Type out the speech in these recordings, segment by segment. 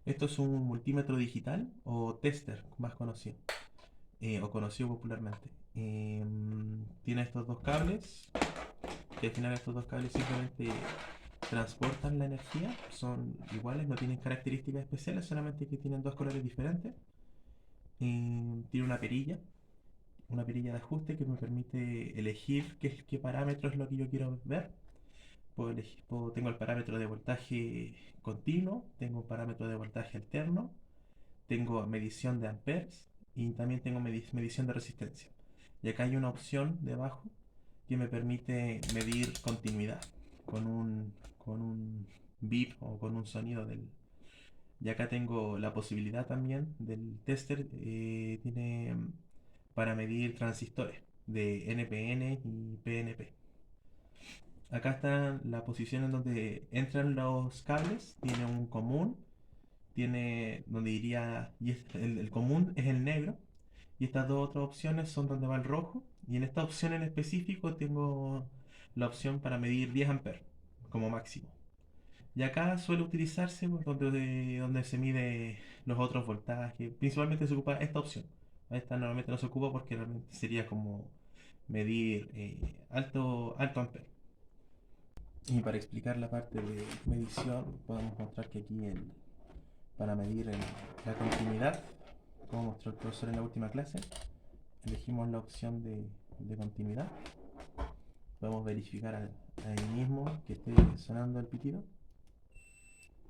Esto es un multímetro digital o tester, más conocido, o conocido popularmente. Tiene estos dos cables, que al final estos dos cables simplemente transportan la energía, son iguales, no tienen características especiales, solamente que tienen dos colores diferentes. Tiene una perilla de ajuste que me permite elegir qué parámetro es lo que yo quiero ver. Tengo el parámetro de voltaje continuo, tengo un parámetro de voltaje alterno, tengo medición de amperes y también tengo medición de resistencia. Y acá hay una opción debajo que me permite medir continuidad con un beep o con un sonido del. Y acá tengo la posibilidad también del tester, tiene para medir transistores de NPN y PNP. Acá está la posición en donde entran los cables, tiene un común, tiene donde iría, y el común es el negro, y estas dos otras opciones son donde va el rojo, y en esta opción en específico tengo la opción para medir 10 amperes como máximo. Y acá suele utilizarse pues, donde se mide los otros voltajes, principalmente se ocupa esta opción. Esta normalmente no se ocupa porque realmente sería como medir alto ampere. Y para explicar la parte de medición, podemos mostrar que aquí para medir la continuidad, como mostró el profesor en la última clase, elegimos la opción de continuidad. Podemos verificar ahí mismo que esté sonando el pitido.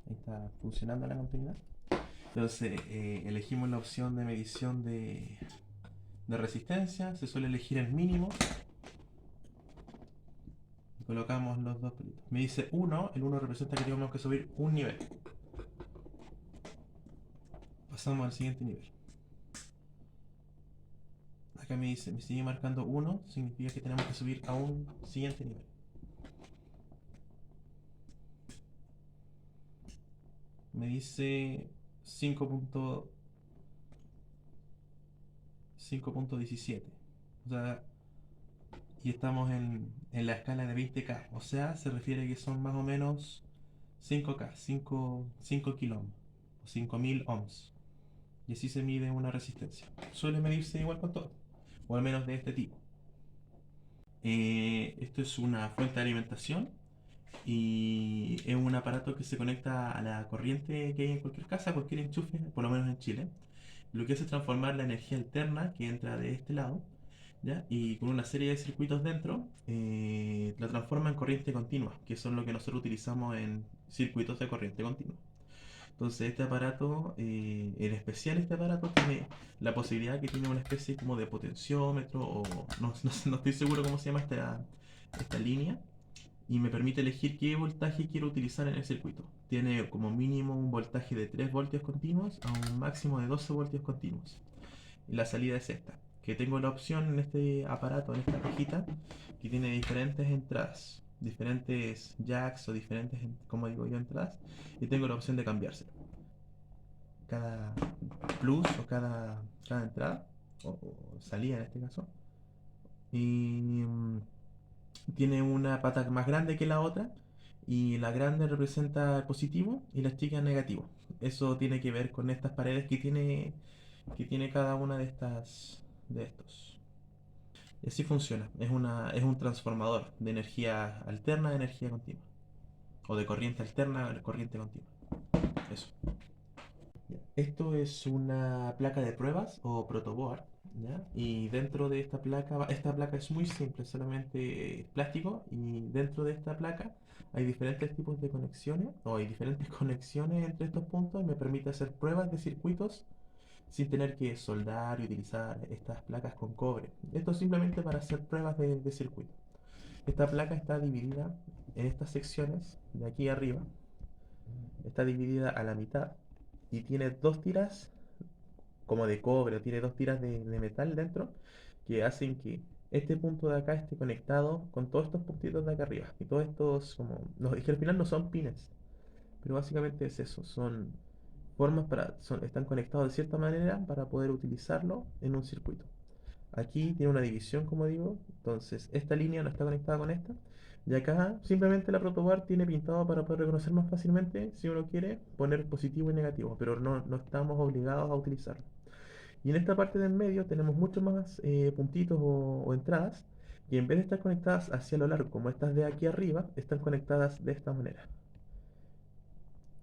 Ahí está funcionando la continuidad. Entonces elegimos la opción de medición de resistencia. Se suele elegir el mínimo. Y colocamos los dos palitos. Me dice 1, el 1 representa que tenemos que subir un nivel. Pasamos al siguiente nivel. Acá me sigue marcando 1, significa que tenemos que subir a un siguiente nivel. Me dice 5.17. O sea, y estamos en la escala de 20K. O sea, se refiere que son más o menos 5K, 5 kiloohms o 5000 ohms. Y así se mide una resistencia. Suele medirse igual con todo, o al menos de este tipo. Esto es una fuente de alimentación y es un aparato que se conecta a la corriente que hay en cualquier casa, cualquier enchufe, por lo menos en Chile. Lo que hace es transformar la energía alterna que entra de este lado, ¿ya? Y con una serie de circuitos dentro, la transforma en corriente continua, que son lo que nosotros utilizamos en circuitos de corriente continua. Entonces este aparato, en especial este aparato, tiene la posibilidad que tiene una especie como de potenciómetro, o no estoy seguro cómo se llama esta línea, y me permite elegir qué voltaje quiero utilizar en el circuito. Tiene como mínimo un voltaje de 3 voltios continuos a un máximo de 12 voltios continuos. Y la salida es esta, que tengo la opción en este aparato, en esta cajita, que tiene diferentes entradas, diferentes jacks o diferentes, como digo yo, entradas, y tengo la opción de cambiárselo. Cada plus o cada entrada, o salida en este caso, y tiene una pata más grande que la otra, y la grande representa el positivo y la chica el negativo. Eso tiene que ver con estas paredes que tiene cada una de estos. Y así funciona. Es un transformador de energía alterna a energía continua. O de corriente alterna a corriente continua. Eso. Ya. Esto es una placa de pruebas o protoboard, ¿ya? Y dentro de esta placa es muy simple, solamente plástico, y dentro de esta placa hay diferentes tipos de conexiones, o hay diferentes conexiones entre estos puntos, y me permite hacer pruebas de circuitos sin tener que soldar y utilizar estas placas con cobre. Esto es simplemente para hacer pruebas de circuito. Esta placa está dividida en estas secciones de aquí arriba, está dividida a la mitad y tiene dos tiras como de cobre, o tiene dos tiras de metal dentro que hacen que este punto de acá esté conectado con todos estos puntitos de acá arriba. Y todos estos, como, no, es que al final no son pines, pero básicamente es eso, son están conectados de cierta manera para poder utilizarlo en un circuito. Aquí tiene una división, como digo, entonces esta línea no está conectada con esta, Y acá simplemente la protobar tiene pintado para poder reconocer más fácilmente si uno quiere poner positivo y negativo, pero no estamos obligados a utilizarlo. Y en esta parte del medio tenemos muchos más puntitos o entradas y en vez de estar conectadas hacia lo largo como estas de aquí arriba, están conectadas de esta manera.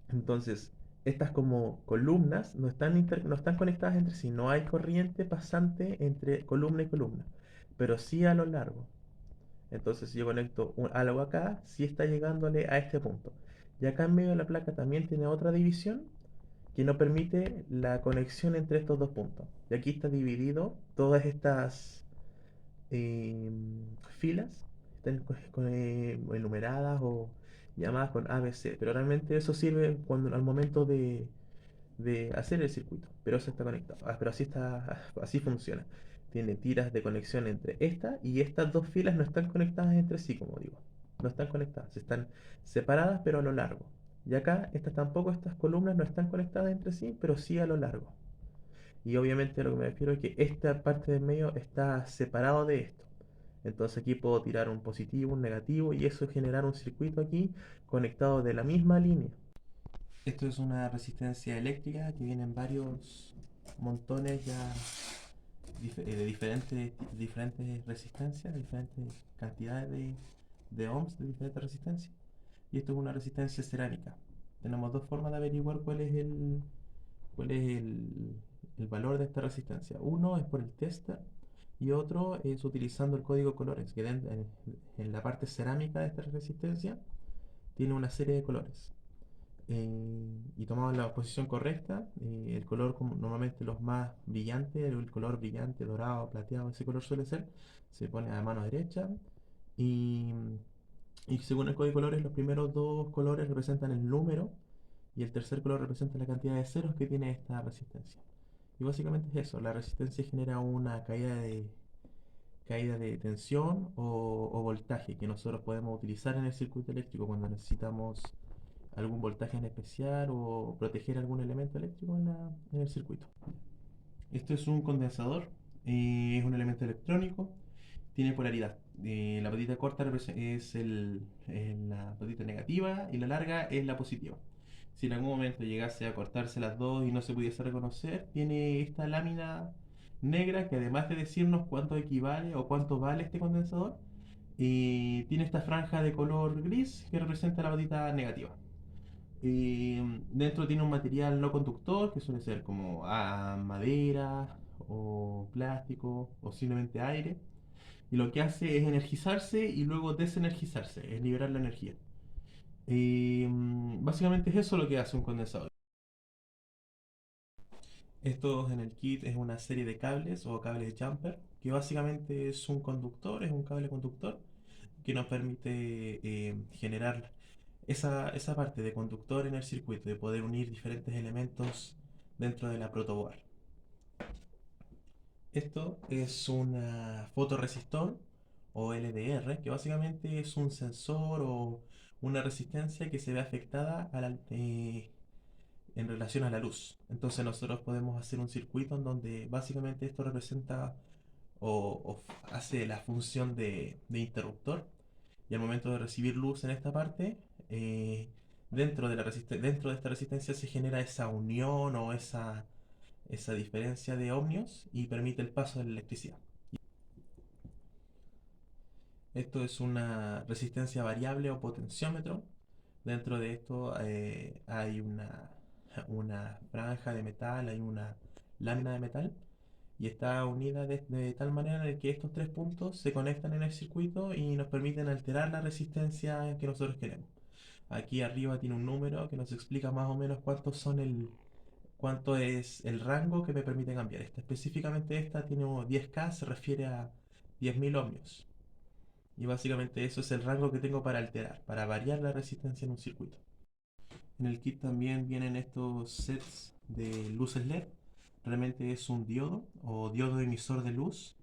Entonces, estas como columnas no están conectadas entre sí, no hay corriente pasante entre columna y columna, pero sí a lo largo. Entonces, si yo conecto algo acá, sí está llegándole a este punto. Y acá en medio de la placa también tiene otra división que no permite la conexión entre estos dos puntos. Y aquí está dividido todas estas filas, están enumeradas o llamadas con ABC, pero realmente eso sirve cuando al momento de hacer el circuito, pero eso está conectado. Pero así funciona. Tiene tiras de conexión entre esta y estas dos filas no están conectadas entre sí, como digo. No están conectadas, están separadas pero a lo largo. Y acá estas columnas no están conectadas entre sí, pero sí a lo largo. Y obviamente a lo que me refiero es que esta parte del medio está separado de esto. Entonces aquí puedo tirar un positivo, un negativo y eso generar un circuito aquí conectado de la misma línea. Esto es una resistencia eléctrica que viene en varios montones ya de diferentes resistencias, diferentes cantidades de ohms de diferentes resistencias. Y esto es una resistencia cerámica. Tenemos dos formas de averiguar cuál es el valor de esta resistencia. Uno es por el tester y otro es utilizando el código colores, que en la parte cerámica de esta resistencia tiene una serie de colores. Y tomamos la posición correcta, el color como normalmente los más brillantes, el color brillante, dorado, plateado, ese color suele ser, se pone a mano derecha y, y según el código de colores los primeros dos colores representan el número y el tercer color representa la cantidad de ceros que tiene esta resistencia. Y básicamente es eso, la resistencia genera una caída de tensión o voltaje que nosotros podemos utilizar en el circuito eléctrico cuando necesitamos algún voltaje en especial o proteger algún elemento eléctrico en el circuito. Esto es un condensador, es un elemento electrónico, tiene polaridad. La patita corta es la patita negativa y la larga es la positiva. Si en algún momento llegase a cortarse las dos y no se pudiese reconocer, tiene esta lámina negra que además de decirnos cuánto equivale o cuánto vale este condensador, tiene esta franja de color gris que representa la patita negativa. Dentro tiene un material no conductor que suele ser como madera o plástico o simplemente aire. Y lo que hace es energizarse y luego desenergizarse, es liberar la energía. Básicamente es eso lo que hace un condensador. Esto en el kit es una serie de cables o cables jumper, que básicamente es un conductor, es un cable conductor que nos permite generar esa parte de conductor en el circuito, de poder unir diferentes elementos dentro de la protoboard. Esto es una fotoresistor o LDR, que básicamente es un sensor o una resistencia que se ve afectada en relación a la luz. Entonces nosotros podemos hacer un circuito en donde básicamente esto representa o hace la función de interruptor y al momento de recibir luz en esta parte, dentro de esta resistencia se genera esa unión o esa diferencia de ohmios y permite el paso de la electricidad. Esto es una resistencia variable o potenciómetro. Dentro de esto hay una franja de metal, hay una lámina de metal y está unida de tal manera en que estos tres puntos se conectan en el circuito y nos permiten alterar la resistencia que nosotros queremos. Aquí arriba tiene un número que nos explica más o menos cuánto es el rango que me permite cambiar. Específicamente esta tiene 10K, se refiere a 10.000 ohmios. Y básicamente eso es el rango que tengo para alterar, para variar la resistencia en un circuito. En el kit también vienen estos sets de luces LED. Realmente es un diodo o diodo emisor de luz.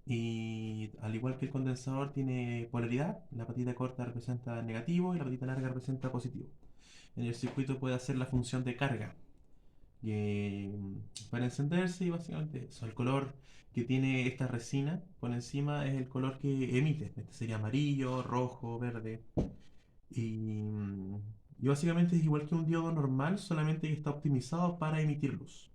Y al igual que el condensador tiene polaridad, la patita corta representa negativo y la patita larga representa positivo. En el circuito puede hacer la función de carga. para encenderse y básicamente eso. El color que tiene esta resina por encima es el color que emite. Este sería amarillo, rojo, verde. Y, y básicamente es igual que un diodo normal, solamente que está optimizado para emitir luz.